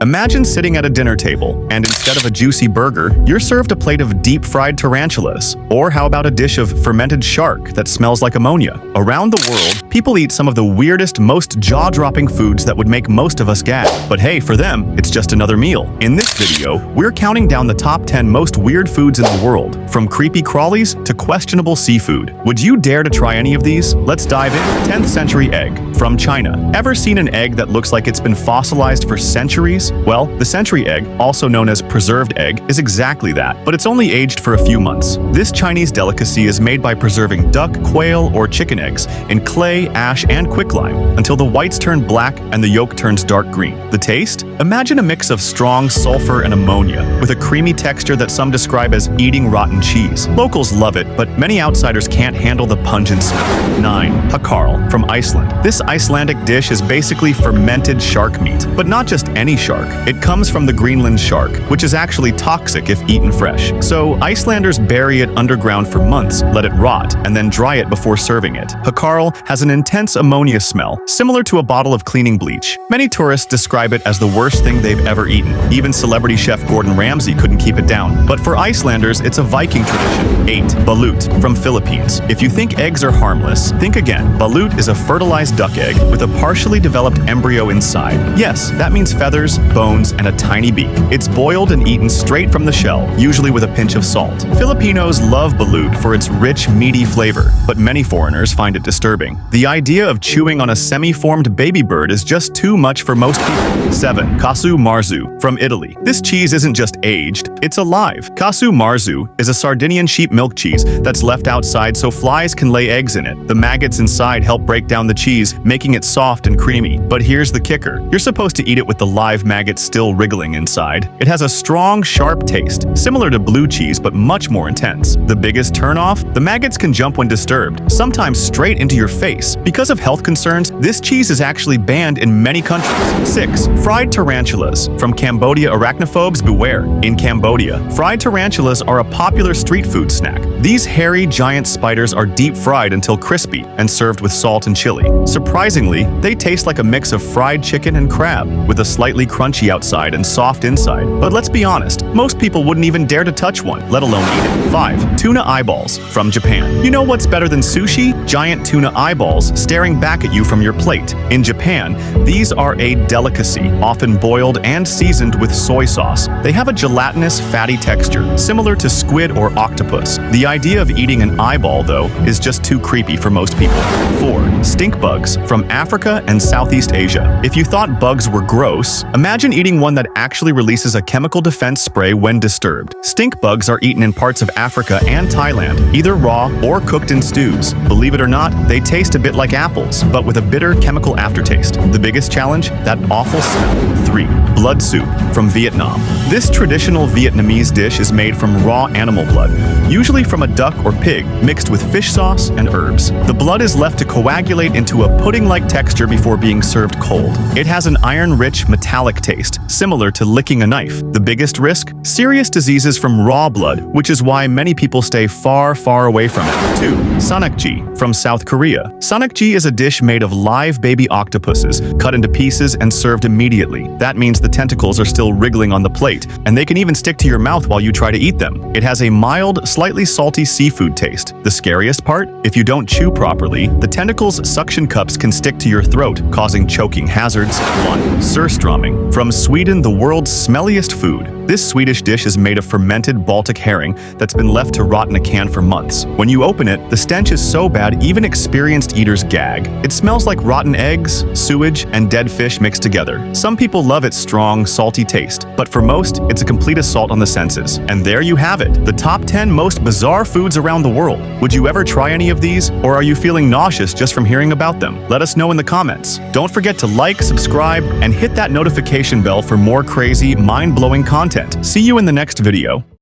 Imagine sitting at a dinner table, and instead of a juicy burger, you're served a plate of deep-fried tarantulas. Or how about a dish of fermented shark that smells like ammonia? Around the world, people eat some of the weirdest, most jaw-dropping foods that would make most of us gag. But hey, for them, it's just another meal. In this video, we're counting down the top 10 most weird foods in the world, from creepy crawlies to questionable seafood. Would you dare to try any of these? Let's dive in. 10th century egg. From China. Ever seen an egg that looks like it's been fossilized for centuries? Well, the century egg, also known as preserved egg, is exactly that, but it's only aged for a few months. This Chinese delicacy is made by preserving duck, quail, or chicken eggs in clay, ash, and quicklime until the whites turn black and the yolk turns dark green. The taste? Imagine a mix of strong sulfur and ammonia with a creamy texture that some describe as eating rotten cheese. Locals love it, but many outsiders can't handle the pungent smell. 9. Hákarl from Iceland. This Icelandic dish is basically fermented shark meat, but not just any shark. It comes from the Greenland shark, which is actually toxic if eaten fresh. So Icelanders bury it underground for months, let it rot, and then dry it before serving it. Hákarl has an intense ammonia smell, similar to a bottle of cleaning bleach. Many tourists describe it as the worst thing they've ever eaten. Even celebrity chef Gordon Ramsay couldn't keep it down. But for Icelanders, it's a Viking tradition. 8. Balut from Philippines. If you think eggs are harmless, think again. Balut is a fertilized duck egg with a partially developed embryo inside. Yes, that means feathers, bones, and a tiny beak. It's boiled and eaten straight from the shell, usually with a pinch of salt. Filipinos love balut for its rich, meaty flavor, but many foreigners find it disturbing. The idea of chewing on a semi-formed baby bird is just too much for most people. 7. Casu marzu from Italy. This cheese isn't just aged, it's alive. Casu marzu is a Sardinian sheep milk cheese that's left outside so flies can lay eggs in it. The maggots inside help break down the cheese, making it soft and creamy. But here's the kicker. You're supposed to eat it with the live maggots still wriggling inside. It has a strong, sharp taste, similar to blue cheese but much more intense. The biggest turnoff? The maggots can jump when disturbed, sometimes straight into your face. Because of health concerns, this cheese is actually banned in many countries. 6. Fried tarantulas from Cambodia. Arachnophobes beware. In Cambodia, fried tarantulas are a popular street food snack. These hairy, giant spiders are deep fried until crispy and served with salt and chili. Surprisingly, they taste like a mix of fried chicken and crab, with a slightly crunchy outside and soft inside. But let's be honest, most people wouldn't even dare to touch one, let alone eat it. 5. Tuna eyeballs from Japan. You know what's better than sushi? Giant tuna eyeballs staring back at you from your plate. In Japan, these are a delicacy, often boiled and seasoned with soy sauce. They have a gelatinous, fatty texture, similar to squid or octopus. The idea of eating an eyeball, though, is just too creepy for most people. 4. Stink bugs from Africa and Southeast Asia. If you thought bugs were gross, imagine eating one that actually releases a chemical defense spray when disturbed. Stink bugs are eaten in parts of Africa and Thailand, either raw or cooked in stews. Believe it or not, they taste a bit like apples, but with a bitter chemical aftertaste. The biggest challenge? That awful smell. 3. Blood soup from Vietnam. This traditional Vietnamese dish is made from raw animal blood, usually from a duck or pig, mixed with fish sauce and herbs. The blood is left to coagulate into a pudding-like texture before being served cold. It has an iron-rich, metallic taste, similar to licking a knife. The biggest risk? Serious diseases from raw blood, which is why many people stay far, far away from it. 2. Sannakji from South Korea. Sannakji is a dish made of live baby octopuses, cut into pieces and served immediately. That means the tentacles are still wriggling on the plate, and they can even stick to your mouth while you try to eat them. It has a mild, slightly salty seafood taste. The scariest part? If you don't chew properly, the tentacles' suction cups can stick to your throat, causing choking hazards. 1. Surströmming from Sweden, the world's smelliest food. This Swedish dish is made of fermented Baltic herring that's been left to rot in a can for months. When you open it, the stench is so bad even experienced eaters gag. It smells like rotten eggs, sewage, and dead fish mixed together. Some people love its strong, salty taste, but for most, it's a complete assault on the senses. And there you have it, the top 10 most bizarre foods around the world. Would you ever try any of these, or are you feeling nauseous just from hearing about them? Let us know in the comments. Don't forget to like, subscribe, and hit that notification bell for more crazy, mind-blowing content. See you in the next video.